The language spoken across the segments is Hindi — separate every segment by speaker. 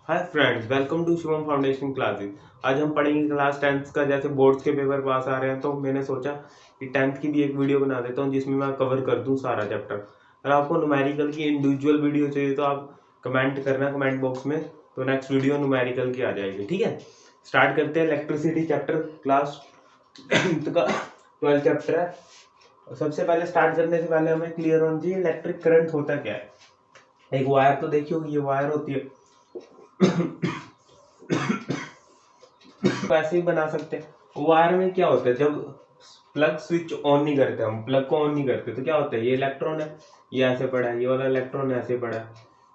Speaker 1: Hi friends, welcome to Shivam foundation classes. आज हम पढ़ेंगे क्लास 10th का। जैसे बोर्ड्स के पेपर पास आ रहे हैं तो मैंने सोचा कि 10th की भी एक वीडियो बना देता हूँ जिसमें मैं कवर कर दूँ सारा चैप्टर। अगर आपको न्यूमेरिकल की इंडिविजुअल वीडियो चाहिए तो आप कमेंट करना कमेंट बॉक्स में, तो नेक्स्ट वीडियो न्यूमेरिकल की आ जाएगी। ठीक है, स्टार्ट करते हैं। इलेक्ट्रिसिटी चैप्टर क्लास 10th का 12 चैप्टर है। सबसे पहले स्टार्ट करने से पहले हमें क्लियर होना चाहिए इलेक्ट्रिक करंट होता क्या है। एक वायर तो देखी होगी, ये वायर होती है। वैसे ही बना सकते हैं। वायर में क्या होता है, जब प्लग स्विच ऑन नहीं करते, हम प्लग को ऑन नहीं करते तो क्या होता है, ये इलेक्ट्रॉन है, ये ऐसे पड़ा है, ये वाला इलेक्ट्रॉन ऐसे पड़ा है,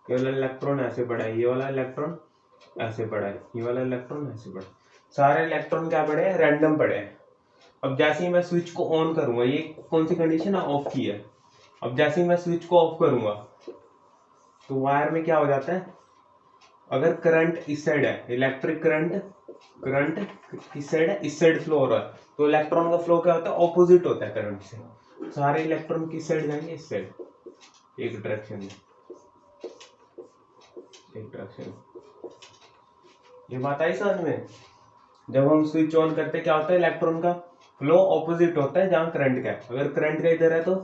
Speaker 1: ये वाला इलेक्ट्रॉन ऐसे पड़ा है, ये वाला इलेक्ट्रॉन ऐसे पड़ा है, ये वाला इलेक्ट्रॉन ऐसे पड़ा है। सारे इलेक्ट्रॉन क्या पड़े हैं, रैंडम पड़े हैं। अब जैसे ही मैं स्विच को ऑन करूंगा, ये कौन सी कंडीशन है, ऑफ की है। अब जैसे ही मैं स्विच को ऑफ करूंगा तो वायर में क्या हो जाता है, अगर करंट इस साइड है, इलेक्ट्रिक करंट करंट इस साइड है, इस साइड फ्लो हो रहा है, तो इलेक्ट्रॉन का फ्लो क्या होता है, ऑपोजिट होता है करंट से। सारे इलेक्ट्रॉन किस साइड जाएंगे, इस साइड, एक डायरेक्शन में, एक डायरेक्शन। ये बात आई समझ में। जब हम स्विच ऑन करते क्या होता है, इलेक्ट्रॉन का फ्लो ऑपोजिट होता है जहां करंट का है। अगर करंट का इधर है तो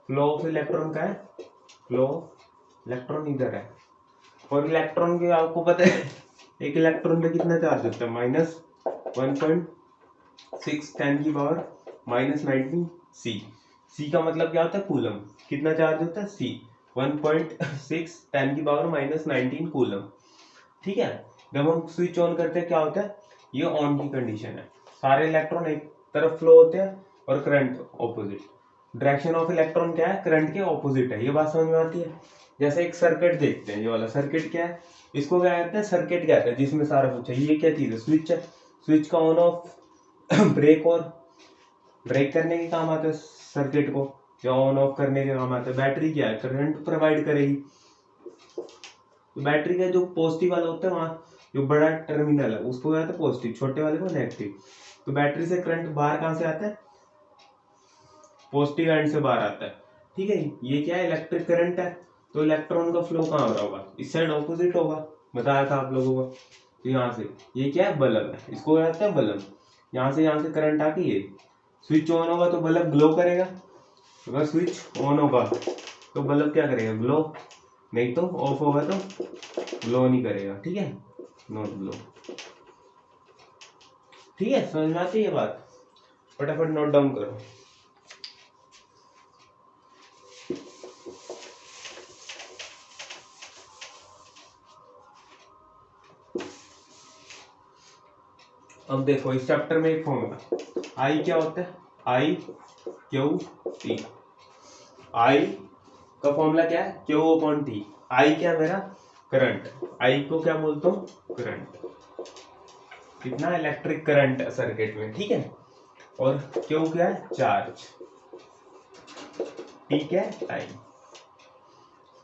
Speaker 1: फ्लो ऑफ इलेक्ट्रॉन का है, फ्लो इलेक्ट्रॉन इधर है। और इलेक्ट्रॉन के आपको पता है एक इलेक्ट्रॉन पे कितना चार्ज होता है, -1.6 10 की पावर -19 सी। सी का मतलब क्या होता है, कूलम। कितना चार्ज होता है, सी 1.6 10 की पावर -19 कूलम। ठीक है, जब हम स्विच ऑन करते हैं क्या होता है, ये ऑन की कंडीशन है। सारे इलेक्ट्रॉन एक तरफ फ्लो होते हैं और current opposite. Direction of electron क्या है, करंट के ऑपोजिट है। ये बात समझ में आती है। जैसे एक सर्किट देखते हैं, ये वाला सर्किट क्या है, इसको क्या कहते हैं, सर्किट कहते हैं, जिसमें सारा कुछ है। ये क्या चीज है, स्विच है। स्विच का ऑन ऑफ ब्रेक और ब्रेक करने के काम आता है सर्किट को, या ऑन ऑफ करने के काम आता है। बैटरी क्या है, करंट प्रोवाइड करेगी। तो बैटरी का जो पॉजिटिव वाला होता है, वहाँ जो बड़ा टर्मिनल है उसको क्या होता है पॉजिटिव, छोटे वाले को नेगेटिव। तो बैटरी से करंट बाहर कहाँ से आता है, पॉजिटिव एंड से बाहर आता है। ठीक है, ये क्या है, इलेक्ट्रिक करंट है। तो इलेक्ट्रॉन का फ्लो कहाँ हो रहा होगा, इस साइड ऑपोजिट होगा, बताया था आप लोगों को। तो यहाँ से ये क्या है, बल्ब है, इसको कहते हैं बल्ब। यहाँ से करंट आके ये स्विच ऑन होगा तो बल्ब ग्लो करेगा। अगर स्विच ऑन होगा तो बल्ब क्या करेगा, ग्लो। नहीं तो ऑफ होगा तो ग्लो नहीं करेगा। ठीक है, नॉट ग्लो। ठीक है, समझ में आती है ये बात। फटाफट नोट डाउन करो। अब देखो इस चैप्टर में एक फॉर्मूला, आई क्या होता है, आई क्यू टी। आई का फॉर्मूला क्या है, क्यू अपॉन टी। आई क्या मेरा, करंट। आई को क्या बोलता हूँ, करंट। कितना इलेक्ट्रिक करंट सर्किट में। ठीक है, और क्यू क्या है, चार्ज। टी क्या है, टाइम।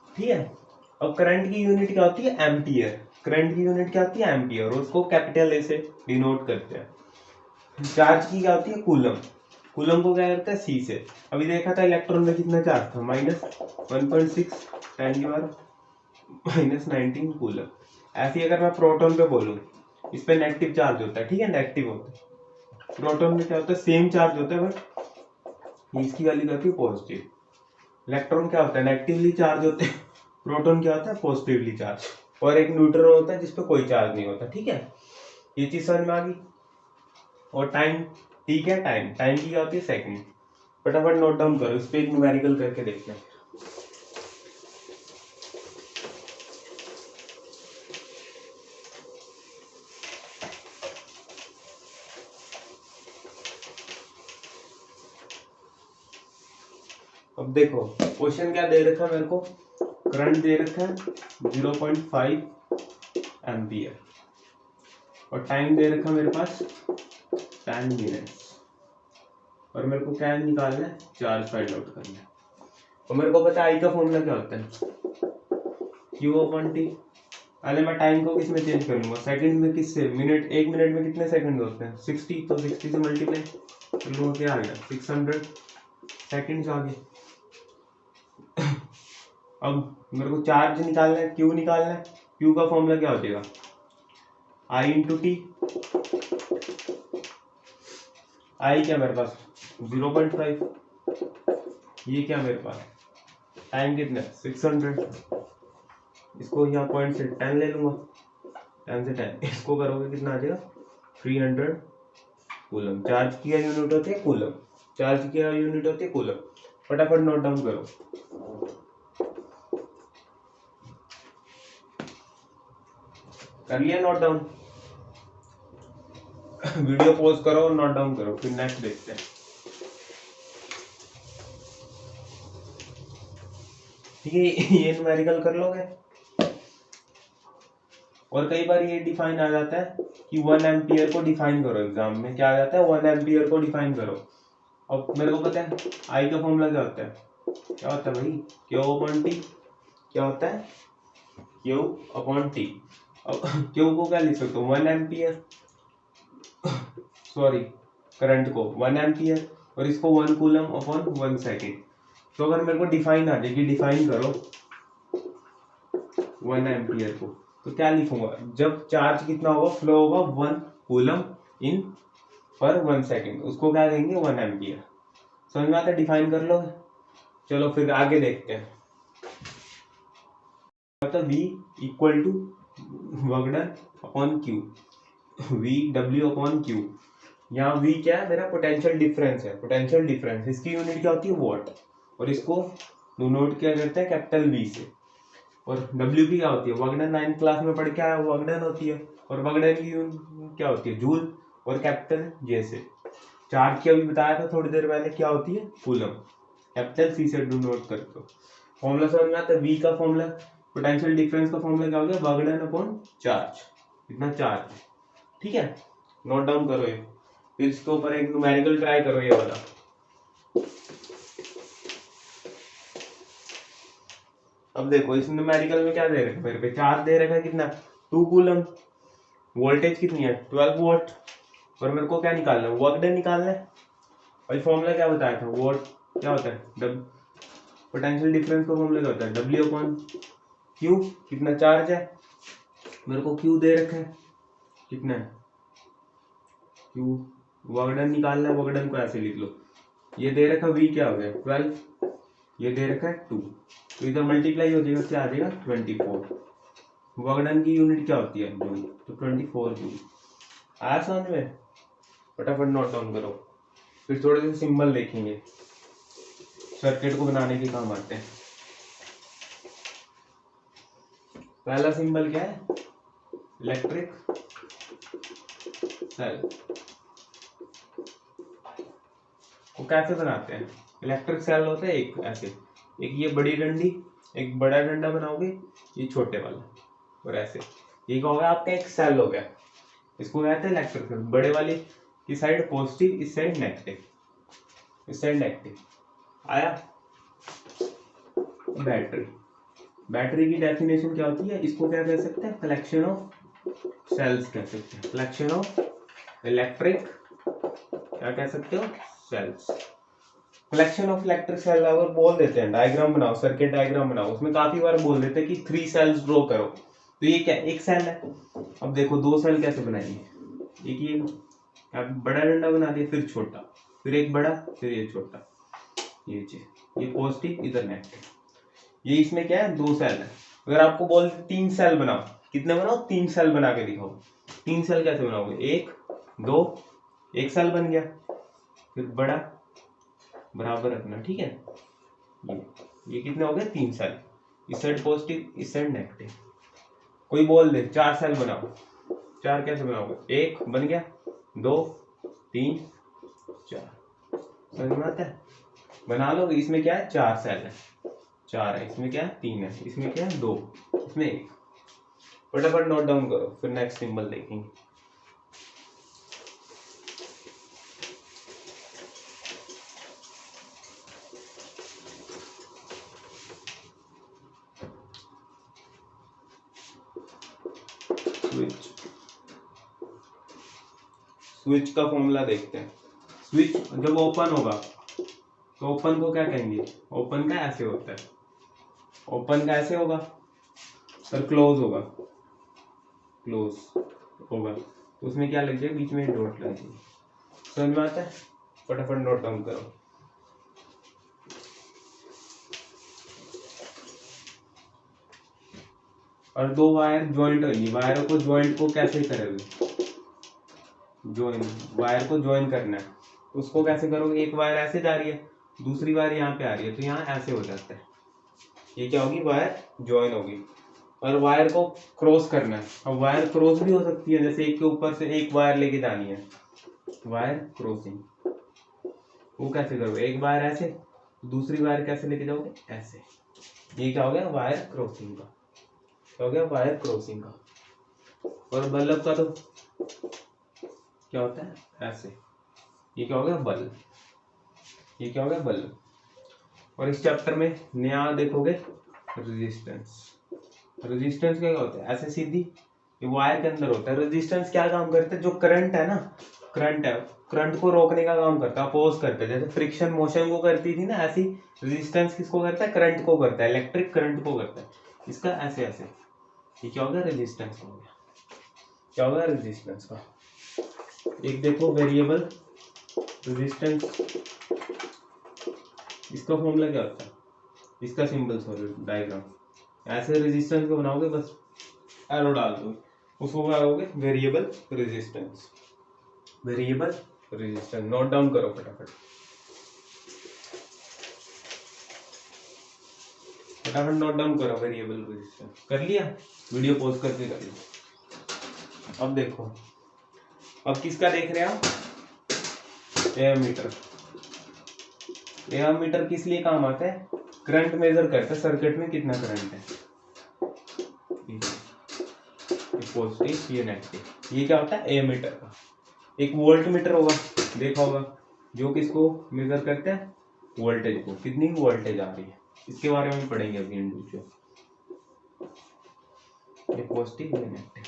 Speaker 1: ठीक है, अब करंट की यूनिट क्या होती है, एम्पियर। करंट की यूनिट क्या होती है, एम्पियर, और उसको कैपिटल ए से डिनोट करते हैं। चार्ज की क्या होती है, कूलम। कूलम को क्या करते हैं, सी से। अभी देखा था इलेक्ट्रॉन में कितना चार्ज था, -1.6 10 की पावर -19 कूलम। ऐसे ही अगर मैं प्रोटॉन पे बोलूं, इस पे नेगेटिव चार्ज होता है। ठीक है, नेगेटिव होता है। प्रोटॉन में क्या होता है, सेम चार्ज होता है, बट इसकी वैल्यू होती है पॉजिटिव। इलेक्ट्रॉन क्या होता है, नेगेटिवली चार्ज होते हैं। प्रोटॉन क्या होता है, पॉजिटिवली चार्ज। और एक न्यूट्रॉन होता है जिसपे कोई चार्ज नहीं होता। ठीक है, ये चीज समझ में आ गई। और टाइम, ठीक है, टाइम टाइम की क्या होती है, सेकंड। फटाफट नोट डाउन करो, इस पे एक न्यूमेरिकल करके देखते हैं। अब देखो क्वेश्चन क्या दे रखा है मेरे को, करंट दे रखा है 0.5 एम्पियर, और टाइम दे रखा मेरे पास 10 मिनट्स, और मेरे को क्या निकालना है, चार्ज फाइंड आउट करना है। और मेरे को पता है आई का फॉर्मूला क्या होता है, क्यू अपॉन टी। पहले मैं टाइम को किस में चेंज कर लूंगा, सेकंड में, किससे, मिनट। एक मिनट में कितने सेकंड होते हैं, 60, तो 60 से मल्टीप्लाई कर लूंगा, क्या आ गया, 600 सेकंड्स आ गए। अब मेरे को चार्ज निकालना है, क्यू निकालना है। क्यू का फॉर्मूला क्या हो जाएगा, आई इंटू टी, आई क्या मेरे पास 0.5, ये क्या मेरे पास टाइम कितना 600, इसको यहाँ पॉइंट से 10 ले लूंगा, 10 से 10 इसको करोगे कितना आ जाएगा 300 कूलम। चार्ज किया यूनिट होती है कूलम, चार्ज किया यूनिट होती है कूलम। फटाफट नोट डाउन करो। कर लिया नोट डाउन? वीडियो पॉज करो और नोट डाउन करो, फिर नेक्स्ट देखते हैं। ठीक है, ये न्यूमेरिकल कर लोगे। और कई बार ये डिफाइन आ जाता है कि 1 एम्पियर को डिफाइन करो, एग्जाम में क्या आ जाता है 1 एम्पियर को डिफाइन करो। अब मेरे को पता है आई का फॉर्मूला क्या होता है, क्या होता है भाई क्यू अपॉन टी, क्या होता है क्यू अपॉन टी। अब क्यू को क्या लिख सकते हो 1 एम्पियर, सॉरी करंट को 1 एम्पियर और इसको 1 कूलम अपॉन 1 सेकेंड। तो अगर मेरे को डिफाइन आ जाएगी, डिफाइन करो 1 एम्पियर को, तो क्या लिखूंगा जब चार्ज कितना होगा फ्लो होगा 1 कूलम इन पर 1 सेकेंड, उसको क्या कहेंगे 1 एम्पियर। समझ में आता है, डिफाइन कर लोगे। चलो फिर आगे देखते हैं। मतलब V equal to work done upon Q, V W upon Q. यहाँ V क्या है मेरा पोटेंशियल डिफरेंस है, पोटेंशियल डिफरेंस इसकी यूनिट क्या होती है वॉट, और इसको नोट क्या करते हैं कैपिटल V से। और W की क्या होती है वर्क डन, 9th क्लास में पढ़ के आया वर्क डन होती है, और वर्क डन की क्या होती है जूल, और कैपिटल J से। चार्ज की अभी बताया था थोड़ी देर पहले क्या होती है कूलम, कैपिटल C से नोट करते हो। फॉर्मूला समझ में आता है, V का फॉर्मूला पोटेंशियल डिफरेंस का फॉर्मूला क्या हो गया वर्क डन अपॉन चार्ज, इतना चार्ज। ठीक है, नोट डाउन करो ये, फिर इसके ऊपर एक न्यूमेरिकल ट्राई करो ये वाला। अब देखो इस न्यूमेरिकल में क्या दे रखा है मेरे पे, चार्ज दे रखा है कितना 2 कूलम, वोल्टेज कितनी है 12 वोल्ट, और मेरे को क्या निकालना है वर्क डन निकालना है। और फॉर्मूला क्या बताया था वोल्ट क्या होता है पोटेंशियल डिफरेंस का फॉर्मूला क्या होता है W अपॉन क्यू, कितना चार्ज है मेरे को क्यू दे रखा है कितना है क्यू, वर्क डन निकालना है, वर्क डन को ऐसे लिख लो, ये दे रखा V क्या हो गया 12, ये दे रखा है 2, तो इधर मल्टीप्लाई हो जाएगा क्या आ जाएगा 24। वर्क डन की यूनिट क्या होती है जूल, तो 24 जूल। आया समझ में, फटाफट नोट डाउन करो। फिर थोड़े से सिंबल देखेंगे सर्किट को बनाने के काम आते हैं। पहला सिंबल क्या है इलेक्ट्रिक सेल, वो कैसे बनाते हैं इलेक्ट्रिक सेल होता है एक ऐसे, एक ये बड़ी डंडी, एक बड़ा डंडा बनाओगे, ये छोटे वाला, और ऐसे ये क्या होगा आपका एक सेल हो गया, इसको कहते हैं इलेक्ट्रिक सेल। बड़े वाली की साइड पॉजिटिव, इस साइड नेगेटिव, इस साइड नेगेटिव। आया बैटरी, बैटरी की डेफिनेशन क्या होती है, इसको क्या कह सकते हैं कलेक्शन ऑफ सेल्स कह सकते हैं, कलेक्शन ऑफ इलेक्ट्रिक क्या कह सकते हो cells, collection of electric cell. अगर बोल देते हैं डायग्राम बनाओ, सर्किट डायग्राम बनाओ, उसमें काफी बार बोल देते हैं कि 3 सेल्स ड्रॉ करो, तो ये क्या एक सेल है। अब देखो 2 सेल कैसे बनाएंगे, एक ये बड़ा डंडा बना दिया, फिर छोटा, फिर एक बड़ा, फिर ये छोटा, ये पॉजिटिव इधर नेगेटिव, ये इसमें क्या है 2 सेल है। अगर आपको बोल 3 सेल बनाओ, कितने बनाओ 3 सेल बना के दिखाओ, 3 सेल कैसे बनाओगे 1 2, एक सेल बन गया, फिर बड़ा बराबर रखना, ठीक है। ये कितने हो गए 3 सेल, इस साइड पॉजिटिव इस साइड नेगेटिव। कोई बोल दे 4 सेल बनाओ, 4 कैसे बनाओगे 1 बन गया 2 3 4, समझ में आता है, बना लो। इसमें क्या है 4 सेल है, 4 है, इसमें क्या है 3 है, इसमें क्या है 2, इसमें 1। फटाफट नोट डाउन करो, फिर नेक्स्ट सिंबल देखेंगे। स्विच, स्विच का फॉर्मूला देखते हैं। स्विच जब ओपन होगा तो ओपन को क्या कहेंगे, ओपन का ऐसे होता है, ओपन का ऐसे होगा, सर क्लोज होगा, क्लोज। होगा तो उसमें क्या लग जाएगा, बीच में डॉट लग जाएगी। समझ में आता है? फटाफट नोट डाउन करो। और दो वायर ज्वाइंट होगी, वायरों को ज्वाइंट को कैसे करोगे, ज्वाइन, वायर को ज्वाइन करना है तो उसको कैसे करोगे, एक वायर ऐसे जा रही है, दूसरी वायर यहाँ पे आ रही है, तो यहाँ ऐसे हो जाता है, ये क्या होगी, वायर ज्वाइन होगी। और वायर को क्रॉस करना है, अब वायर क्रॉस भी हो सकती है, जैसे एक के ऊपर से एक वायर लेके जानी है, वायर क्रॉसिंग, वो कैसे करोगे, एक वायर ऐसे, दूसरी वायर कैसे लेके जाओगे, ऐसे, ये क्या हो गया, वायर क्रॉसिंग का, क्या हो गया, वायर क्रॉसिंग का। और बल्ब का तो क्या होता है, ऐसे, ये क्या हो गया, बल्ब, ये क्या हो गया, बल्ब। और इस चैप्टर में नया देखोगे रेजिस्टेंस। रेजिस्टेंस क्या होता है, ऐसे सीधी, ये वायर के अंदर होता है। रेजिस्टेंस क्या काम करता है, जो करंट है ना, करंट है, करंट को रोकने का काम करता है, अपोज करता है, जैसे फ्रिक्शन मोशन को करती थी ना, ऐसी रेजिस्टेंस किसको करता है, करंट को करता है, इलेक्ट्रिक करंट को करता है, इसका ऐसे ऐसे, ये क्या हो गया, रेजिस्टेंस हो गया, क्या होगा, रेजिस्टेंस का। एक देखो वेरिएबल रेजिस्टेंस, इसका फॉर्मूला क्या होता है, इसका सिंबल, सॉरी डायग्राम, ऐसे रेजिस्टेंस को बनाओगे, बस एरो डाल दो, उसको क्या करोगे, variable resistance, variable resistance. Note down करो फटाफट, फटाफट नोट डाउन करो, वेरिएबल रेजिस्टेंस कर लिया, वीडियो पॉज करके कर लिया। अब देखो, अब किसका देख रहे हैं आप, एमीटर। एमीटर किस लिए काम आता है, करंट मेजर करता है, सर्किट में कितना करंट है, पॉजिटिव ये नेगेटिव, ये क्या होता है, एमीटर का। एक वोल्ट मीटर होगा, देखा होगा, जो किसको मेजर करते हैं, वोल्टेज को, कितनी वोल्टेज आ रही है, इसके बारे में पढ़ेंगे अभी इंडिविजुअल, ये पॉजिटिव ये नेगेटिव।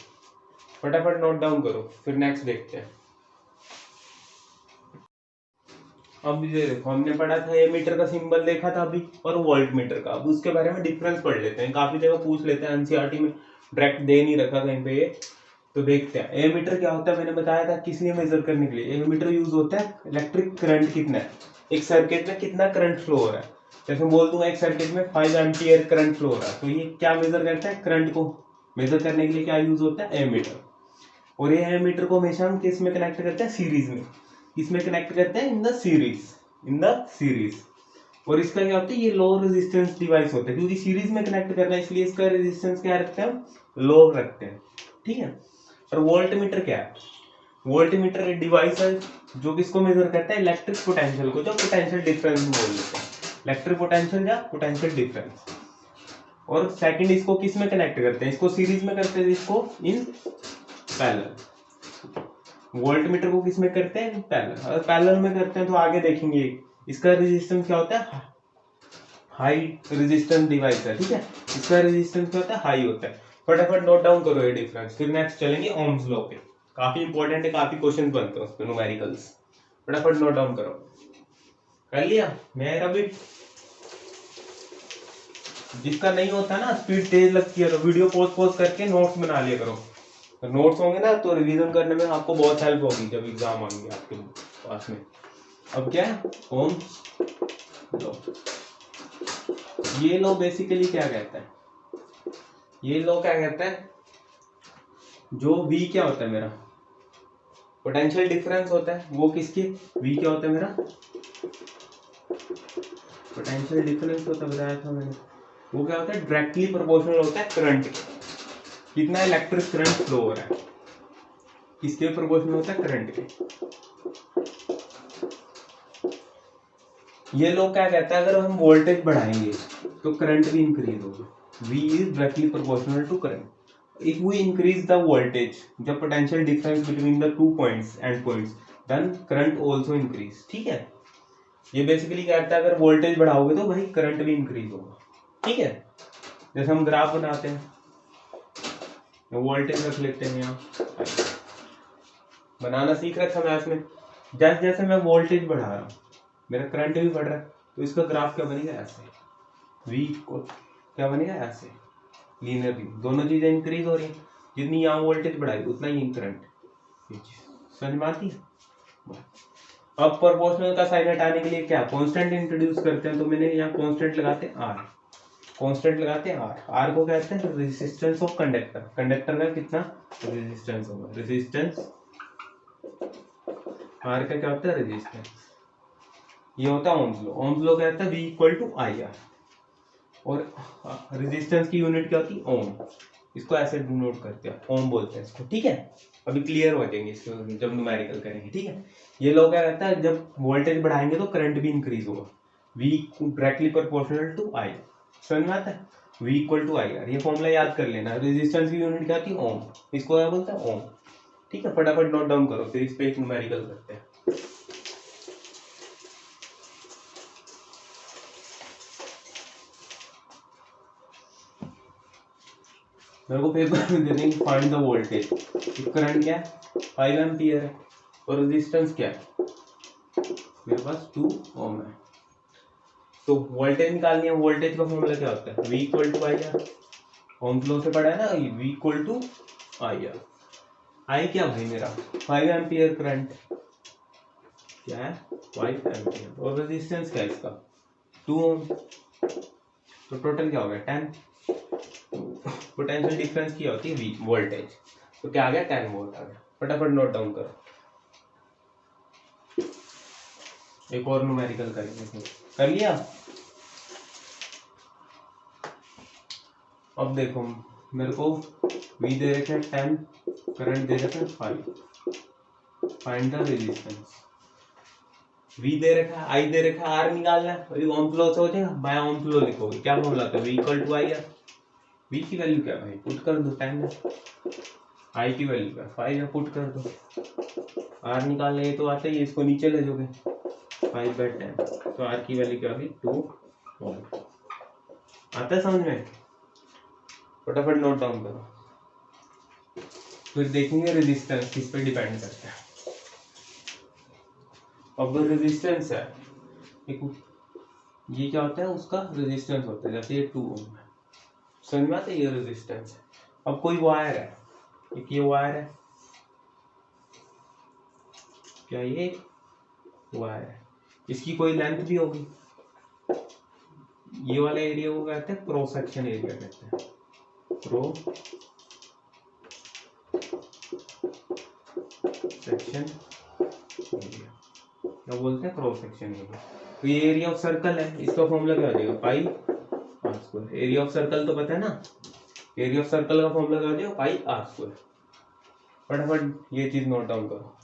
Speaker 1: फटाफट नोट डाउन करो, फिर नेक्स्ट देखते हैं। अब ये देखो, हमने पढ़ा था एमीटर का सिंबल देखा था अभी, और वोल्ट मीटर का, अब उसके बारे में डिफरेंस पढ़ लेते हैं, काफी जगह पूछ लेते हैं, एनसीईआरटी में डायरेक्ट दे नहीं रखा कहीं पे ये, तो देखते हैं। एमीटर क्या होता है, मैंने बताया था किस लिए मेजर करने के लिए, एमीटर यूज होता है इलेक्ट्रिक करंट कितना है, एक सर्किट में कितना करंट फ्लो हो रहा है, जैसे बोल दूंगा एक सर्किट में 5 एम्पियर करंट फ्लो हो रहा है, तो ये क्या मेजर करता है, करंट को मेजर करने के लिए क्या यूज होता है, एमीटर। और ये एमीटर को हमेशा हम किस में कनेक्ट करते हैं, सीरीज में, इसमें कनेक्ट करते हैं, in the series, in the series. और इसका क्या होता है, ये लो रेजिस्टेंस डिवाइस होता है, क्योंकि सीरीज में कनेक्ट करना है, इसलिए इसका रेजिस्टेंस क्या रखते हैं, लो रखते हैं, ठीक है। और वोल्ट मीटर क्या है, वोल्ट मीटर एक डिवाइस है जो किसको मेजर करता है, इलेक्ट्रिक पोटेंशियल को, जो पोटेंशियल डिफरेंस बोल देते हैं, इलेक्ट्रिक पोटेंशियल या पोटेंशियल डिफरेंस। और सेकंड इसको किस में कनेक्ट करते हैं, इसको सीरीज में करते हैं, इसको इन पैरेलल। वोल्ट मीटर को किस में करते हैं, पैरेलल। अगर पैरेलल में करते हैं तो आगे देखेंगे इसका रेजिस्टेंस क्या होता है, हाई रेजिस्टेंस डिवाइस है, ठीक है, इसका रेजिस्टेंस क्या होता है, हाई होता है। फटाफट नोट डाउन करो ये डिफरेंस, फिर नेक्स्ट चलेंगे ओम्स लॉ पे, काफी इंपॉर्टेंट है, काफी क्वेश्चन बनते हैं उस पे, न्यूमेरिकल्स। फटाफट नोट डाउन करो, कर लिया, मेरा भी जिसका नहीं होता ना, स्पीड तेज लगती है, तो वीडियो पॉज करके नोट्स बना लिया करो, नोट्स होंगे ना तो रिवीजन करने में आपको बहुत हेल्प होगी जब एग्जाम आएंगे आपके पास में। अब क्या है, ओम्स लॉ। ये लॉ बेसिकली क्या कहता है, ये लॉ क्या कहता है, जो V क्या होता है मेरा, पोटेंशियल डिफरेंस होता है, वो किसके, V क्या होता है मेरा, पोटेंशियल डिफरेंस होता है, बताया था मैंने, वो क्या होता है, डायरेक्टली प्रोपोर्शनल होता है करंट के, कितना इलेक्ट्रिक करंट फ्लो हो रहा है, किसके प्रोपोर्शनल होता है, करंट के। ये लोग क्या कहता है, अगर हम वोल्टेज बढ़ाएंगे तो करंट भी इंक्रीज होगा, V is directly proportional to current. If we increase the voltage, the potential difference between the two points and points, then current also increase, ठीक है। ये बेसिकली कहता है अगर वोल्टेज बढ़ाओगे तो भाई करंट भी इंक्रीज होगा, ठीक है। जैसे हम ग्राफ बनाते हैं, वोल्टेज रख लेते हैं यहाँ, बनाना सीख रखा मैथ में, जैसे जैसे मैं वोल्टेज बढ़ा रहा हूँ मेरा करंट भी बढ़ रहा है, तो इसका ग्राफ क्या बनेगा, ऐसे, V को क्या बनेगा, ऐसे लीनियरली, दोनों चीजें इंक्रीज हो रही है। जितनी यहाँ वोल्टेज बढ़ाई उतना ही करंट। समझ में आती है। अब प्रोपोर्शनल का साइन हटाने के लिए क्या कांस्टेंट इंट्रोड्यूस करते हैं, तो मैंने यहाँ कांस्टेंट लगाते हैं आर, कांस्टेंट लगाते हैं आर। आर को कहते हैं रेजिस्टेंस ऑफ कंडक्टर। कंडक्टर का कितना रेजिस्टेंस होगा, रेजिस्टेंस आर का क्या होता है रेजिस्टेंस, ये होता है ओम्स लॉ। ओम्स लॉ कहता है V equal to I R, और रेजिस्टेंस की यूनिट क्या होती है ओम, इसको ऐसे डिनोट करते हैं, ओम बोलते हैं इसको। ठीक है, अभी क्लियर हो जाएंगे इसको जब न्यूमेरिकल करेंगे। ठीक है, ये लॉ क्या कहता है जब वोल्टेज बढ़ाएंगे तो करंट भी इंक्रीज होगा, V directly proportional to I. समझ में आता है, V equal to I R. ये फॉर्मूला याद कर लेना। रेजिस्टेंस की यूनिट क्या होती है ओम, इसको क्या बोलते हैं ओम। ठीक है, फटाफट नोट डाउन करो, फिर इस पे एक न्यूमेरिकल करते हैं। मेरे को पेपर में दे देंगे फाइंड द वोल्टेज, करंट क्या है 5 एम्पियर है, और रेजिस्टेंस क्या है मेरे पास 2 ओम है। तो वोल्टेज निकालनी है, वोल्टेज का फॉर्मूला क्या होता है V equal to I R. Ohm law से पढ़ा है ना, V equal to I R. I क्या भाई मेरा 5 एम्पियर करंट, क्या है 5 एम्पियर, और रेजिस्टेंस क्या है इसका 2 ओम। तो टोटल क्या हो गया 10। पोटेंशियल डिफरेंस क्या होती है V वोल्टेज, तो क्या आ गया 10 वोल्ट आ गया। फटाफट नोट डाउन करो, एक और न्यूमेरिकल करेंगे। कर लिया। अब देखो मेरे को V दे रखा है 10, करंट दे रखा है 5, फाइंड द रेजिस्टेंस। V दे रखा है, I दे रखा है, R निकालना है। अभी ओम लॉ से हो जाएगा, बाय ओम लॉ लिखोगे, क्या फॉर्मूला था V equal to I R. V की वैल्यू क्या भाई पुट कर दो 10 है, I की वैल्यू क्या 5 है, पुट कर दो। R निकालना है तो आता ही है, इसको नीचे ले जाओगे 5/10, तो R की वैल्यू क्या होगी 2 ओम। आता है समझ में, फटाफट नोट डाउन करो। फिर देखेंगे रेजिस्टेंस किस पे डिपेंड करता है। अब रेजिस्टेंस है ये क्या होता है उसका रेजिस्टेंस होता है, जैसे ये 2 ओम है, समझ में आता है, ये रेजिस्टेंस है। अब कोई वायर है, एक ये वायर है, क्या ये वायर है, इसकी कोई लेंथ भी होगी। ये वाले एरिया को कहते हैं क्रॉस सेक्शन एरिया कहते हैं, क्रॉस सेक्शन एरिया क्या बोलते हैं, क्रॉस सेक्शन एरिया। तो ये एरिया ऑफ सर्कल है, इसका फॉर्मूला क्या हो जाएगा pi R square. Area of circle तो पता है ना, एरिया ऑफ सर्कल का फॉर्मूला क्या हो जाएगा पाई आर स्क्वायर। फटाफट ये चीज नोट डाउन करो।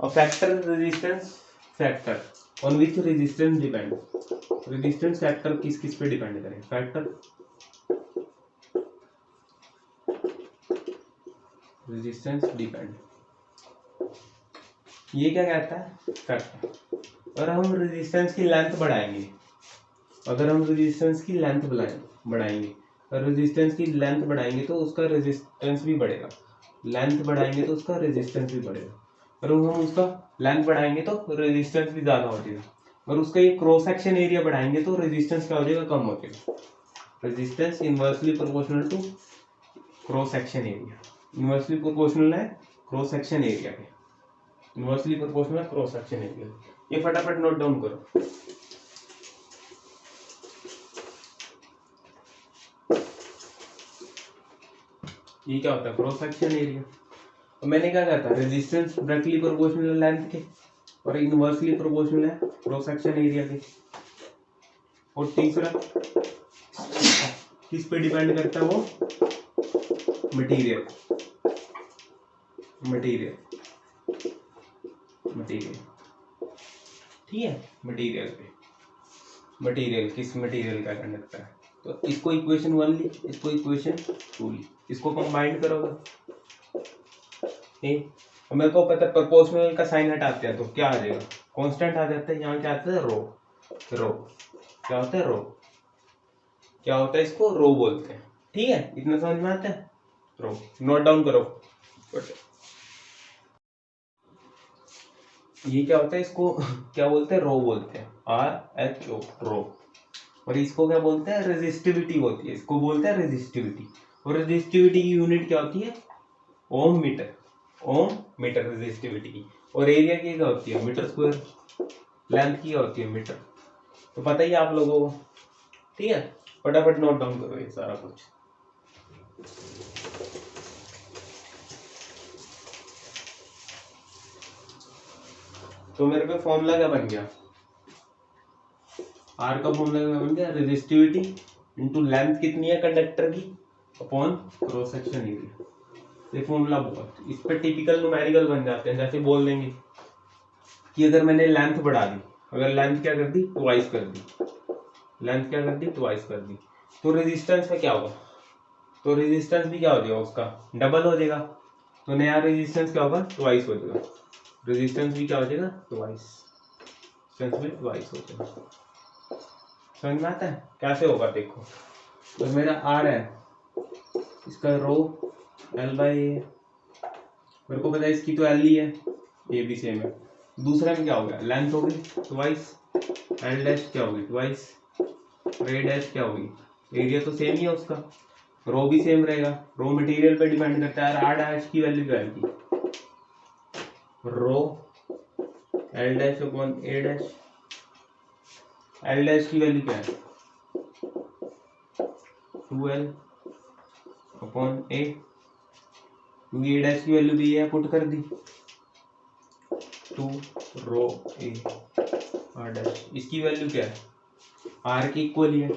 Speaker 1: और factor resistance, factor on which resistance depend, resistance factor किस किस पे डिपेंड करें, फैक्टर रेजिस्टेंस डिपेंड, ये क्या कहता है फैक्टर। और हम रेजिस्टेंस की लेंथ बढ़ाएंगे, अगर हम रेजिस्टेंस की लेंथ बढ़ाएंगे, और रेजिस्टेंस की लेंथ बढ़ाएंगे तो उसका रेजिस्टेंस भी बढ़ेगा, लेंथ बढ़ाएंगे तो उसका रेजिस्टेंस भी बढ़ेगा। और हम उसका लेंथ बढ़ाएंगे तो रेजिस्टेंस भी ज्यादा हो जाएगा, और उसका ये क्रॉस सेक्शन एरिया बढ़ाएंगे तो रेजिस्टेंस क्या हो जाएगा कम हो जाएगा। Resistance inversely proportional to cross section area, inversely proportional है क्रॉस सेक्शन एरिया के, inversely proportional cross section area. ये फटाफट नोट डाउन करो। ये क्या होता है क्रॉस सेक्शन एरिया। तो मैंने क्या कहा था रेजिस्टेंस डायरेक्टली प्रोपोर्शनल लेंथ के, और इनवर्सली प्रोपोर्शनल है क्रॉस सेक्शन एरिया के। और तीसरा किस पे डिपेंड करता है वो मटेरियल, मटेरियल मटेरियल ठीक है, मटेरियल पे, मटेरियल किस मटेरियल का कंडक्टर है। तो इसको इक्वेशन 1 ली, इसको इक्वेशन 2 ली, इसको कंबाइन करोगे ठीक। मेरे को पता प्रोपोर्शनल का साइन हटाते हैं तो क्या आ जाएगा कांस्टेंट आ जाता है, यहाँ क्या आता है रो, रो क्या होता है रो, क्या होता है इसको रो बोलते हैं। ठीक है, इतना समझ में आता है, रो नोट डाउन करो। ये क्या होता है इसको क्या बोलते हैं रो बोलते हैं, RHO रो। और इसको क्या बोलते हैं रेजिस्टिविटी होती है, इसको बोलते हैं रेजिस्टिविटी। और रेजिस्टिविटी की यूनिट क्या होती है? ओम मीटर, ओम मीटर रेजिस्टिविटी की। और एरिया की क्या होती है? Metre square. लेंथ की क्या होती है? मीटर। तो पता ही आप लोगों को, ठीक है। फटाफट नोट डाउन करो ये सारा कुछ। तो मेरे पे फॉर्मूला क्या बन गया? आर का फॉर्मूला क्या बन गया? रेजिस्टिविटी इंटू लेंथ कितनी है कंडक्टर की अपॉन क्रॉस सेक्शन एरिया। ये फॉर्मूला बहुत, इस पे टिपिकल न्यूमेरिकल बन जाते हैं। जैसे बोल देंगे कि अगर मैंने लेंथ बढ़ा दी, अगर लेंथ क्या कर दी? ट्वाइस कर दी। लेंथ क्या कर दी? ट्वाइस कर दी। तो रेजिस्टेंस में क्या होगा? तो रेजिस्टेंस भी क्या हो जाएगा? उसका डबल हो जाएगा। तो नया रेजिस्टेंस क्या होगा? ट्वाइस हो जाएगा। रेजिस्टेंस भी क्या हो जाएगा? ट्वाइस। रेजिस्टेंस में ट्वाइस हो जाएगा। समझ में आता है कैसे होगा? देखो, तो मेरा आर है, इसका रो एल बाई ए, मेरे को पता है इसकी तो एल ही है, ए भी सेम है। दूसरे में क्या हो गया? लेंथ हो गई ट्वाइस, एल डैश क्या होगी? ट्वाइस, रे डैश क्या होगी? एरिया तो सेम ही है उसका, रो भी सेम रहेगा। रो मटेरियल पे डिपेंड करता है। आर डैश की वैल्यू क्या आएगी? रो एल डैश अपॉन ए डैश। एल डैश की वैल्यू क्या है? 2l अपॉन ए, क्योंकि ए डैश की वैल्यू भी है, पुट कर दी 2 रो ए आर डैश। इसकी वैल्यू क्या है? आर की इक्वल ही है।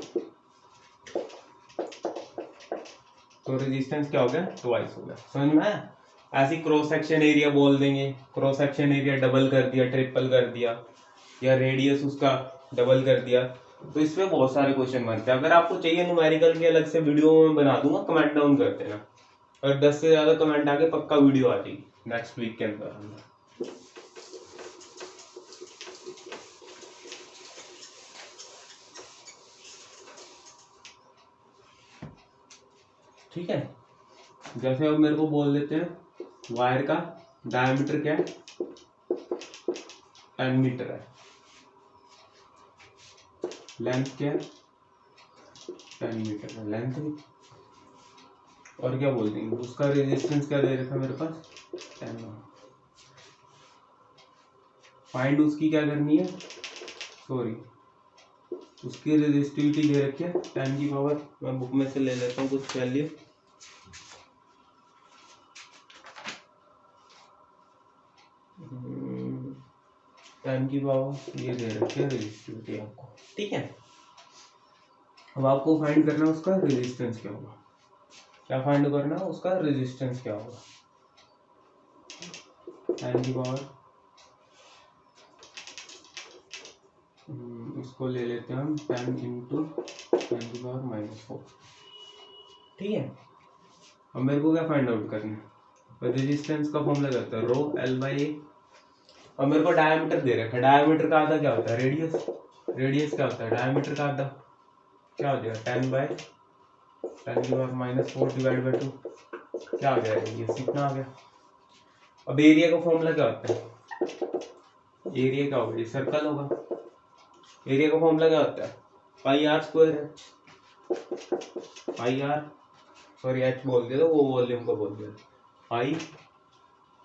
Speaker 1: तो रेजिस्टेंस क्या हो गया? ट्वाइस हो गया। समझ में आया? ऐसे क्रॉस सेक्शन एरिया बोल देंगे, क्रॉस सेक्शन एरिया डबल कर दिया, ट्रिपल कर दिया, या रेडियस उसका डबल कर दिया। तो इसमें बहुत सारे क्वेश्चन बनते हैं। अगर आपको चाहिए न्यूमेरिकल की अलग से वीडियो में बना दूंगा, कमेंट डाउन कर देना। और 10 से ज्यादा कमेंट आके पक्का वीडियो आ जाएगी नेक्स्ट वीक के अंदर। ठीक है, जैसे अब मेरे को बोल देते हैं वायर का डायमीटर क्या है? 10 मीटर है। लेंथ क्या है? 10 मीटर है लेंथ भी। और क्या बोल देंगे? उसका रेजिस्टेंस क्या दे रखा है मेरे पास? 10 ओम। फाइंड उसकी क्या करनी है? सॉरी, उसकी रेजिस्टिविटी दे रखी है 10 की पावर, मैं बुक में से ले लेता हूँ कुछ वैल्यू। टेन की पावर ये दे रखी है रेजिस्टिविटी आपको, ठीक है। अब आपको फाइंड करना है उसका रेजिस्टेंस क्या होगा। क्या फाइंड करना है? उसका रेजिस्टेंस क्या होगा। 10 की पावर, इसको ले लेते हैं हम 10 इंटू 10 की पावर -4, ठीक है। अब मेरे को क्या फाइंड आउट करना है? रेजिस्टेंस का फॉर्मूला क्या होता है? रो एल बाई ए। अब मेरे को डायमीटर दे रखा है, डायमीटर का आधा क्या होता है? रेडियस। रेडियस क्या होता है? डायमीटर का आधा क्या हो जाएगा? 10 बाई 10 की पावर -4 डिवाइड बाई 2, क्या आ गया? रेडियस इतना आ गया। अब एरिया का फॉर्मूला क्या होता है? एरिया क्या होगा? ये सर्कल होगा। एरिया का फॉर्मूला क्या होता है? पाई आर स्क्वायर है। पाई आर, सॉरी एच बोल दिया, वो वॉल्यूम का बोल दिया। पाई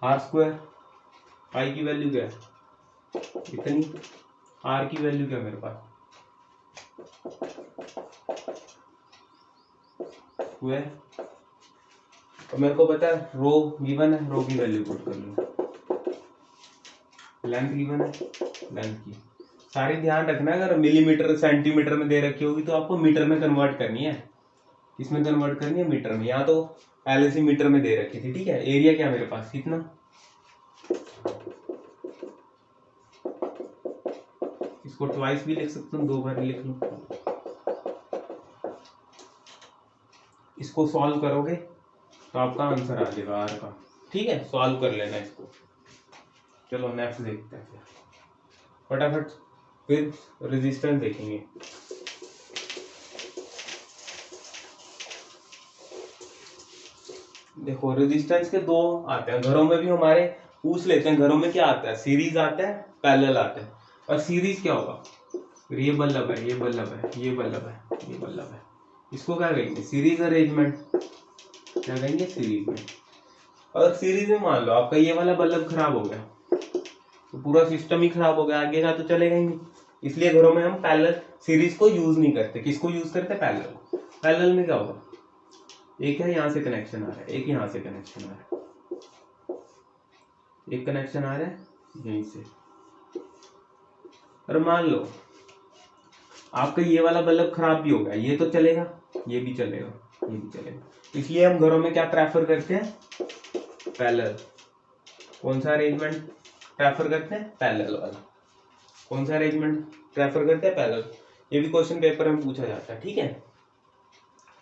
Speaker 1: आर स्क्वायर, पाई की वैल्यू क्या है? इतनी। आर की वैल्यू क्या है मेरे पास? स्क्वायर। और मेरे को पता है रो गिवन है, रो की वैल्यू पुट कर लो। लेंथ गिवन है, लेंथ की सारी ध्यान रखना है। अगर मिलीमीटर सेंटीमीटर में दे रखी होगी तो आपको मीटर में कन्वर्ट करनी है। किसमें कन्वर्ट करनी है? मीटर में। यहाँ तो पहले से मीटर में दे रखी थी, ठीक है। एरिया क्या मेरे पास? कितना? इसको ट्वाइस भी लिख सकता हूँ, 2 बार लिख लूँ। इसको सॉल्व करोगे तो आपका आंसर आ जाएगा आर का, ठीक है। सॉल्व कर लेना इसको। चलो नेक्स्ट देखते हैं फटाफट, फिर रेजिस्टेंस देखेंगे। देखो रेजिस्टेंस के दो आते हैं, घरों में भी हमारे पूछ लेते हैं। घरों में क्या आता है? सीरीज आता है, पैरेलल आता है। और सीरीज क्या होगा? ये बल्ब है, ये बल्ब है, ये बल्ब है, ये बल्ब है, इसको क्या कहेंगे? Series arrangement. क्या कहेंगे, सीरीज में। और सीरीज में मान लो आपका ये वाला बल्ब खराब हो गया तो पूरा सिस्टम ही खराब हो गया, आगे का तो चलेगा ही नहीं। इसलिए घरों में हम पैरेलल सीरीज को यूज नहीं करते। किसको यूज करते, पैरेलल। पैरेलल में क्या होगा, एक है यहाँ से कनेक्शन आ रहा है, एक यहाँ से कनेक्शन आ रहा है, एक कनेक्शन आ रहा है यहीं से। और मान लो आपका ये वाला बल्ब खराब भी हो गया, ये तो चलेगा, ये भी चलेगा, ये भी चलेगा। इसलिए हम घरों में क्या प्रेफर करते हैं, पैरेलल। कौन सा अरेंजमेंट प्रेफर करते हैं, पैरेलल वाला। कौन सा अरेंजमेंट प्रेफर करते हैं, पैरेलल। ये भी क्वेश्चन पेपर में पूछा जाता है, ठीक है।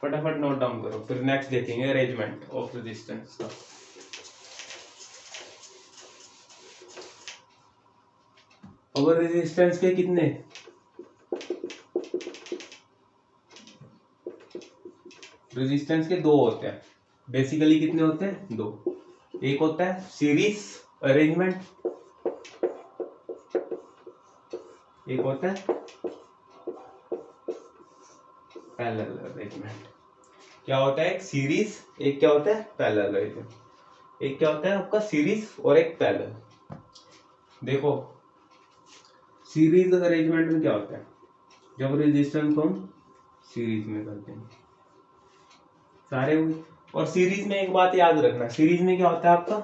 Speaker 1: फटाफट नोट डाउन करो, फिर नेक्स्ट देखेंगे अरेंजमेंट ऑफ रेजिस्टेंस का। और रेजिस्टेंस के कितने, रेजिस्टेंस के दो होते हैं बेसिकली। कितने होते हैं, दो। एक होता है सीरीज अरेंजमेंट, एक होता है पैरेलल अरेंजमेंट। क्या होता है, एक सीरीज, एक क्या होता है पैरेलल अरेंजमेंट। एक क्या होता है आपका सीरीज और एक पैरेलल। देखो सीरीज अरेंजमेंट में क्या होता है, जब रेजिस्टेंस को हम सीरीज में करते हैं सारे हुए। और सीरीज में एक बात याद रखना, सीरीज में क्या होता है आपका,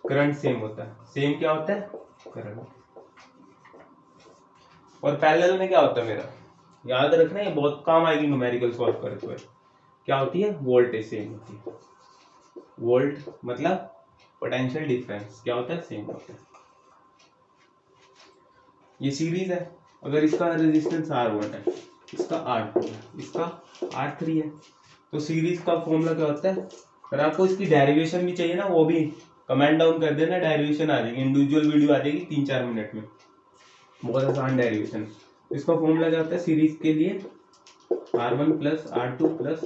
Speaker 1: करंट सेम होता है। सेम क्या होता है, करंट। और पैरेलल में क्या होता है मेरा, याद रखना, ये बहुत काम आएगी न्यूमेरिकल सॉल्व करते हुए। क्या होती है, वोल्टेज सेम होती है। वोल्ट मतलब पोटेंशियल डिफरेंस क्या होता है, सेम होता है। ये सीरीज है, अगर इसका रेजिस्टेंस R1 है, इसका R2 है, इसका R3 है, तो सीरीज का फॉर्मूला क्या होता है। अगर आपको इसकी डेरिवेशन भी चाहिए ना, वो भी कमेंट डाउन कर देना, डेरिवेशन आ जाएगी, इंडिविजुअल वीडियो आ जाएगी 3-4 मिनट में, बहुत आसान डेरिवेशन। इसका फॉर्मूला क्या होता है सीरीज के लिए, R1 plus R2 plus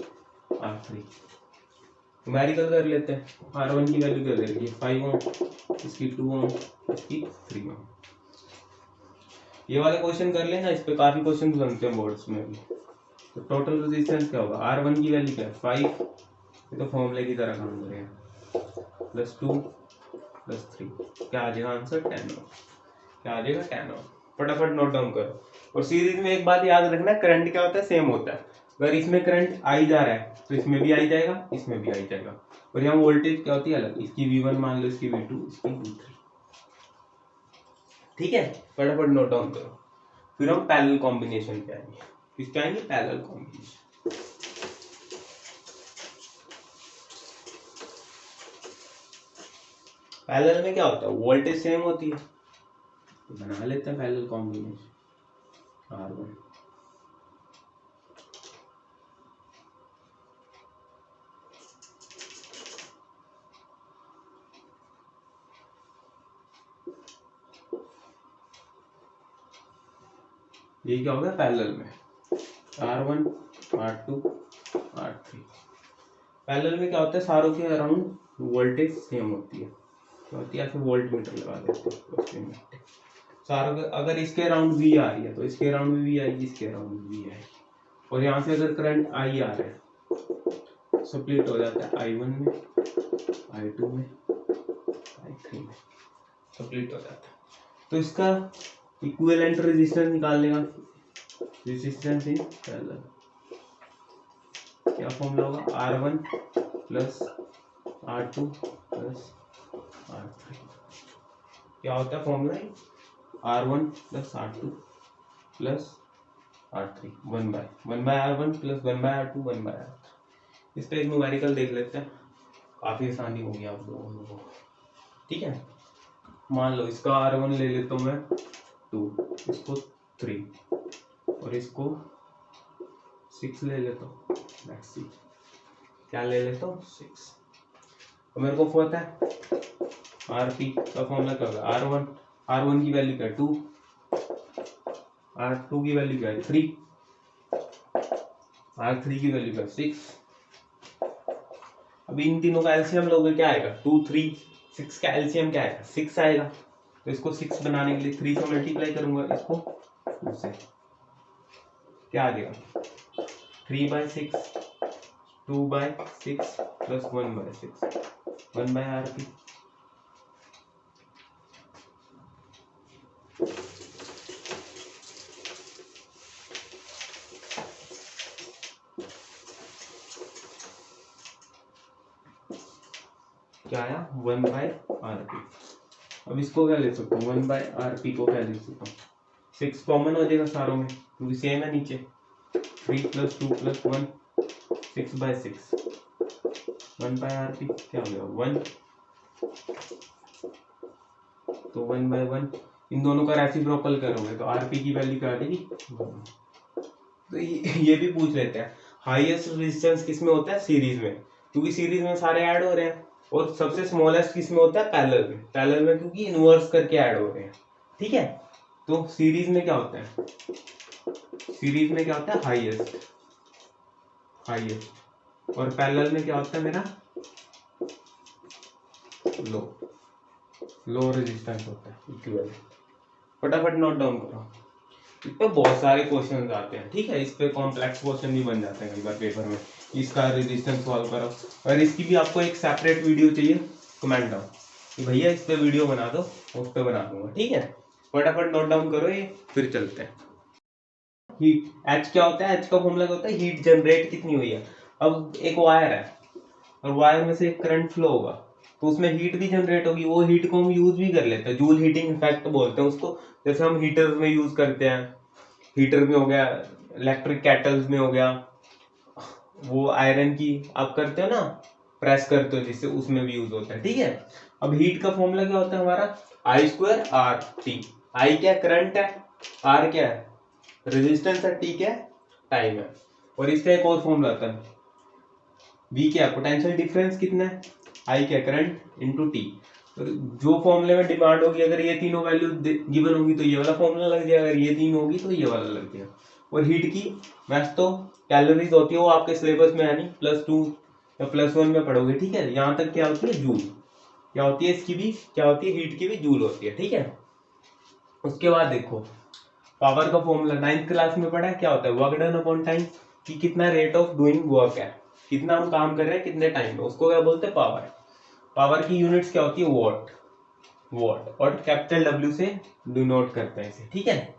Speaker 1: R3। Numerical कर लेते हैं। R1 की वैल्यू क्या दे रही है, 5 ओम, इसकी 2 ओम, इसकी 3 ओम। ये वाले क्वेश्चन कर लेना, इस पे काफी क्वेश्चन बनते हैं बोर्ड्स में भी। तो टोटल रेजिस्टेंस क्या होगा, R1 की वैल्यू क्या है 5, ये तो फॉर्मूले की तरह काम करेगा, प्लस 2 प्लस 3, क्या आ जाएगा आंसर 10 ओम। क्या आ जाएगा 10 ओम। फटाफट नोट डाउन करो। और सीरीज में एक बात याद रखना, करंट क्या होता है, सेम होता है। अगर इसमें करंट आई जा रहा है तो इसमें भी आई जाएगा, इसमें भी आई जाएगा। और यहाँ वोल्टेज क्या होती है अलग, इसकी V1 मान लो, इसकी V2, इसकी V3, ठीक है। फटाफट नोट डाउन करो। फिर हम पैरेलल कॉम्बिनेशन पे आएंगे। किस पे आएंगे, पैरेलल कॉम्बिनेशन। पैरेलल में क्या होता है, वोल्टेज सेम होती है, तो बना लेते हैं पैरेलल कॉम्बिनेशन R1। ये क्या होगा पैरेलल में, R1 R2 R3। पैरेलल में क्या होता है, सारों के अराउंड वोल्टेज सेम होती है। क्या होती है, ऐसे वोल्ट मीटर लगा देते हैं सारों के। अगर इसके अराउंड V आ रही है तो इसके अराउंड भी V आएगी, इसके अराउंड भी V आएगी। और यहाँ से अगर करंट I आ रहा है, स्प्लिट हो जाता है I1 में, I2 में, I3 में, स्प्लिट हो जाता है। तो इसका इक्विवेलेंट रेजिस्टेंस निकालने का, रेजिस्टेंस इन पैरेलल, क्या फॉर्मूला होगा, R1 plus R2 plus R3। क्या होता है formula, R1 plus R2 plus R3, 1/R1 plus 1/R2 1/R3। इस पे एक न्यूमेरिकल देख लेते हैं, काफी आसानी होगी आप लोगों को, ठीक है। मान लो इसका R1 ले लेता हूँ मैं 2, इसको 3 और इसको 6 ले लेता हूँ, क्या ले लेता हूँ 6। तो मेरे को पता है RP का फॉर्मूला क्या होगा, R1 की वैल्यू क्या है 2, R2 की वैल्यू क्या है 3, R3 की वैल्यू क्या है 6। अब इन तीनों का एलसीएम लोगे क्या आएगा, 2 3 6 का एलसीएम क्या आएगा 6 आएगा। तो इसको 6 बनाने के लिए 3 से मल्टीप्लाई करूंगा, इसको 2 से, क्या आ जाएगा 3/6 2/6 प्लस 1/6 1/RP। क्या आया 1/RP। अब इसको क्या ले सकता हूँ 1/RP को क्या ले सकता हूँ 6 कॉमन हो जाएगा सारों में क्योंकि सेम है नीचे 3 + 2 + 1 6/6 1/RP क्या हो गया 1। तो 1/1 इन दोनों का रेसिप्रोकल करोगे तो RP की वैल्यू क्या आ जाएगी। तो ये भी पूछ लेते हैं हाईएस्ट रेजिस्टेंस किस में होता है सीरीज में, क्योंकि सीरीज में सारे ऐड हो रहे हैं। और सबसे स्मॉलेस्ट किस में होता है पैरेलल में, पैरेलल में क्योंकि इनवर्स करके ऐड हो रहे हैं। ठीक है, तो सीरीज में क्या होता है, सीरीज में क्या होता है हाईएस्ट, हाईएस्ट। और पैरेलल में क्या होता है मेरा लो, लो रेजिस्टेंस होता है इक्विवेलेंट। फटाफट नोट डाउन करो, इस पे बहुत सारे क्वेश्चन आते हैं। ठीक है, इस पे कॉम्प्लेक्स क्वेश्चन भी बन जाते हैं कई बार पेपर में, इसका रेजिस्टेंस सॉल्व करो। और इसकी भी आपको एक सेपरेट वीडियो चाहिए कमेंट डाउन कि भैया इस पे वीडियो बना दो, उस पे बना दूंगा। ठीक है, फटाफट नोट डाउन करो ये, फिर चलते हैं। हीट, एच क्या होता है, एच का फॉर्मूला क्या होता है, हीट जनरेट कितनी हुई है। अब एक वायर है और वायर में से एक करंट फ्लो होगा तो उसमें हीट भी जनरेट होगी, वो हीट को हम यूज भी कर लेते हैं, जूल हीटिंग इफेक्ट बोलते हैं उसको। जैसे हम हीटर्स में यूज करते हैं, हीटर में हो गया, इलेक्ट्रिक केटल्स में हो गया, वो आयरन की आप करते हो ना, प्रेस करते हो जिससे, उसमें भी यूज होता है। ठीक है, अब हीट का फॉर्मूला क्या होता है हमारा I²RT। आई क्या करंट है, आर क्या है रेजिस्टेंस है, टी क्या है टाइम है। और इसका एक और फॉर्मूला आता है V क्या है पोटेंशियल डिफरेंस कितना है, आई क्या करंट इनटू टी। जो फॉर्मूले में डिमांड होगी, अगर ये तीनों वैल्यू गिवन होगी तो ये वाला फॉर्मूला लग जाएगा, अगर ये तीन होगी तो ये वाला लग जाएगा। और हीट की वैसे तो कैलोरीज होती है, वो आपके सिलेबस में है नहीं, +2 या +1 में पढ़ोगे। ठीक है, यहाँ तक क्या होती है जूल, क्या होती है इसकी भी, क्या होती है हीट की भी जूल होती है। ठीक है, उसके बाद देखो पावर का फॉर्मूला 9th क्लास में पढ़ा है, क्या होता है वर्क डन अपॉन टाइम, कि कितना रेट ऑफ डूइंग वर्क है, कितना हम काम कर रहे हैं कितने टाइम में, उसको क्या बोलते हैं पावर। पावर की यूनिट्स क्या होती है वॉट, वॉट और कैपिटल W से डिनोट करते हैं इसे। ठीक है,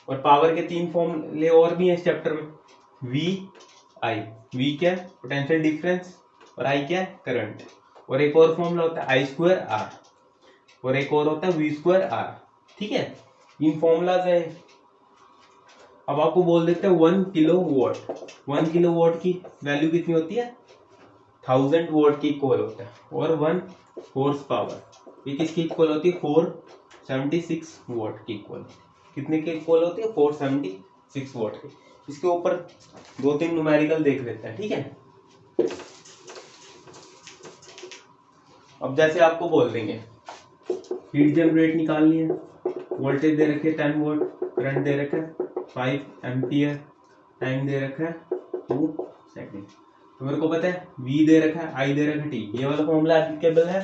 Speaker 1: और पावर के 3 फॉर्मूले और भी हैं इस चैप्टर में, V I, V क्या है पोटेंशियल डिफरेंस और I क्या है करंट। और एक और फॉर्मूला होता है I²R और एक और होता है V²R। ठीक है, इन फॉर्मूलाज है। अब आपको बोल देते हैं 1 किलोवाट, 1 किलोवाट की वैल्यू कितनी होती है 1000 वोल्ट की इक्वल होता है। और 1 हॉर्स पावर ये किसकी इक्वल होती है 476 वोल्ट की इक्वल, कितने की इक्वल होती है 476 वोल्ट की। इसके ऊपर 2-3 न्यूमेरिकल देख लेते हैं। ठीक है, अब जैसे आपको बोल देंगे हीट जनरेट निकालनी है, वोल्टेज दे रखे 10 वोल्ट, करंट दे रखा है 5 एम्पियर, टाइम दे रखा है 2 सेकंड। तो मेरे को पता है V दे रखा है, I दे रखा है T, ये वाला फॉर्मूला एप्लीकेबल है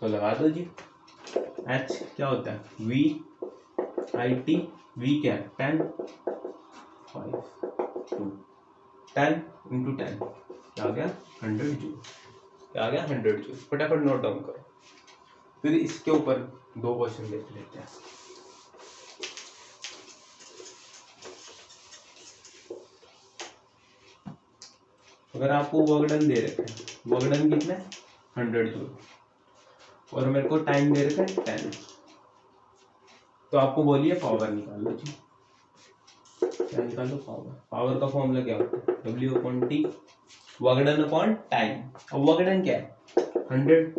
Speaker 1: तो लगा दो जी। H क्या होता है V I T, V क्या है 10 5 2 10 इंटू 10 क्या आ गया 100 जूल, क्या आ गया 100 जूल। फटाफट नोट डाउन करो, फिर इसके ऊपर 2 क्वेश्चन देख लेते हैं। अगर आपको वर्क डन दे रखे हैं, वर्क डन कितना है 100 जूल और मेरे को टाइम दे रखा है 10, तो आपको बोलिए पावर निकाल लो जी। क्या निकालो पावर, पावर का फॉर्मूला क्या होता है W/T work done upon time. अब वर्क डन क्या है 100/10,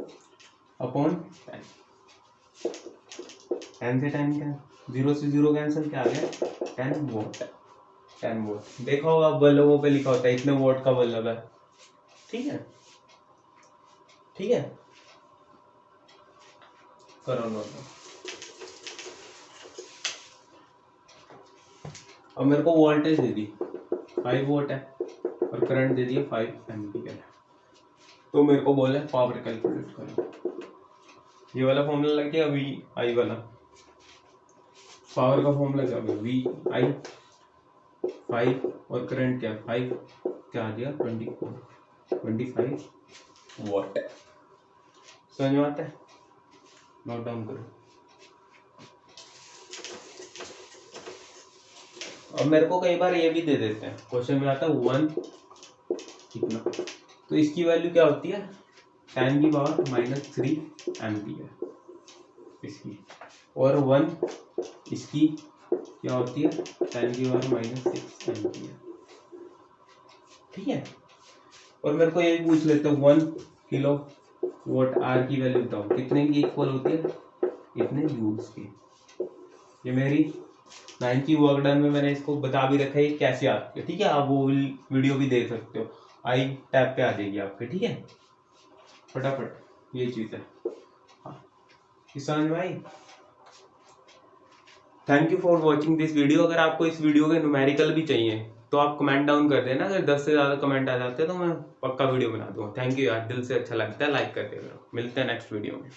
Speaker 1: 10 से टाइम क्या 0 से 0 कैंसिल, क्या आ गया 10 वोट, 10 वोट। देखा होगा बल्बों पे लिखा होता है इतने वोट का बल्ब है। ठीक है, ठीक है करो नोट। अब मेरे को वोल्टेज दे दी 5 वोट है और करंट दे दिया 5 एम्पियर है, तो मेरे को बोला पावर कैलकुलेट करो। ये वाला फॉर्मूला लग गया V I वाला, पावर का फॉर्मूला क्या होगा V I 5 और करंट क्या 5, क्या आ गया 24। 25 वॉट। समझ में आता है? नोट डाउन करो। अब मेरे को कई बार ये भी दे देते हैं, क्वेश्चन में आता है 1 कितना, तो इसकी वैल्यू क्या होती है 10 की पावर -3 एम्पियर इसकी, और 1 इसकी क्या होती है 10 की पावर -6 एम्पियर। ठीक है, और मेरे को ये भी पूछ लेते हैं 1 किलो वॉट आर की वैल्यू बताओ, कितने की इक्वल होती है, इतने जूल्स की। ये मेरी 9th की वर्क डन में मैंने इसको बता भी रखा है कैसे आती है। ठीक है, आप वो वीडियो भी देख सकते हो, आई टैब पे आ जाएगी आपके। ठीक है, फटाफट ये चीज है। हाँ, समझ में आई? Thank you for watching this video. अगर आपको इस वीडियो के न्यूमेरिकल भी चाहिए तो आप कमेंट डाउन कर देना। अगर 10 से ज़्यादा कमेंट आ जाते हैं तो मैं पक्का वीडियो बना दूंगा। थैंक यू यार, दिल से अच्छा लगता है, लाइक कर देगा। मिलते हैं नेक्स्ट वीडियो में।